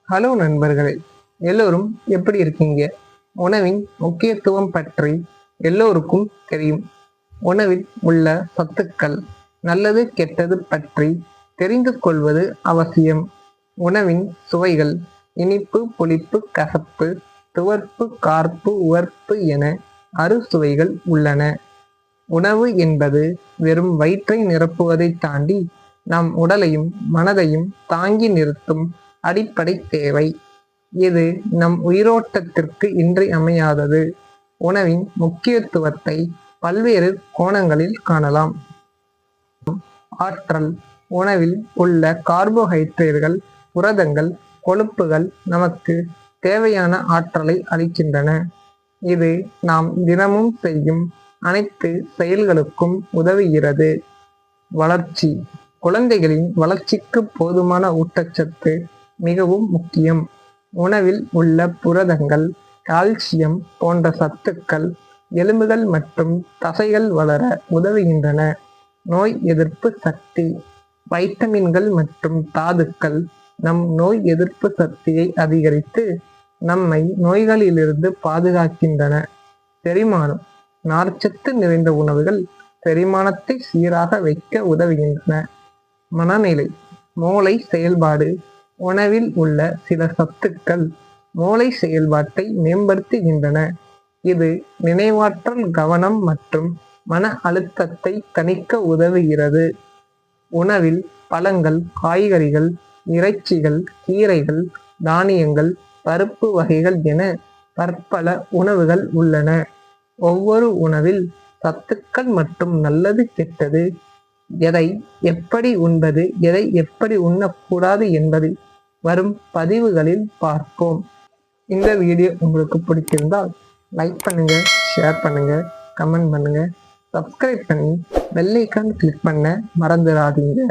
Hello நண்பர்களே, எல்லோரும் எப்படி இருக்கீங்க? உணவின் முக்கியத்துவம் பற்றி எல்லோருக்கும் தெரியும். உணவில் உள்ள சத்துக்கள், நல்லது கெட்டது பற்றி தெரிந்து கொள்வது அவசியம். உணவின் சுவைகள் இனிப்பு, புளிப்பு, கசப்பு, துவர்ப்பு, கார்ப்பு, உவர்ப்பு என அறுசுவைகள் உள்ளன. உணவு என்பது வெறும் வயிற்றை நிரப்புவதை தாண்டி நம் உடலையும் மனதையும் தாங்கி நிறுத்தும் அடிப்படை தேவை. இது நம் உயிரோட்டத்திற்கு இன்றியமையாதது. உணவின் முக்கியத்துவத்தை பல்வேறு கோணங்களில் காணலாம். ஆற்றல். உணவில் உள்ள கார்போஹைட்ரேட்டுகள், புரதங்கள், கொழுப்புகள் நமக்கு தேவையான ஆற்றலை அளிக்கின்றன. இது நாம் தினமும் செய்யும் அனைத்து செயல்களுக்கும் உதவுகிறது. வளர்ச்சி. குழந்தைகளின் வளர்ச்சிக்கு போதுமான ஊட்டச்சத்து மிகவும் முக்கியம். உணவில் உள்ள புரதங்கள், கால்சியம் போன்ற சத்துக்கள் எலும்புகள் மற்றும் தசைகள் வளர உதவுகின்றன. நோய் எதிர்ப்பு சக்தி. வைட்டமின்கள் மற்றும் தாதுக்கள் நம் நோய் எதிர்ப்பு சக்தியை அதிகரித்து நம்மை நோய்களிலிருந்து பாதுகாக்கின்றன. செரிமானம். நார்ச்சத்து நிறைந்த உணவுகள் செரிமானத்தை சீராக வைக்க உதவுகின்றன. மனநிலை. மூளை செயல்பாடு. உணவில் உள்ள சில சத்துக்கள் மூளை செயல்பாட்டை மேம்படுத்துகின்றன. இது நினைவாற்றல், கவனம் மற்றும் மன அழுத்தத்தை தணிக்க உதவுகிறது. உணவில் பழங்கள், காய்கறிகள், இறைச்சிகள், கீரைகள், தானியங்கள், பருப்பு வகைகள் என பற்பல உணவுகள் உள்ளன. ஒவ்வொரு உணவில் சத்துக்கள் மற்றும் நல்லது கெட்டது, எதை எப்படி உண்பது, எதை எப்படி உண்ணக்கூடாது என்பதை வரும் பதிவுகளில் பார்ப்போம். இந்த வீடியோ உங்களுக்கு பிடிச்சிருந்தால் லைக் பண்ணுங்க, ஷேர் பண்ணுங்க, கமெண்ட் பண்ணுங்க, சப்ஸ்கிரைப் பண்ணி பெல் ஐகான் கிளிக் பண்ண மறந்துடாதீங்க.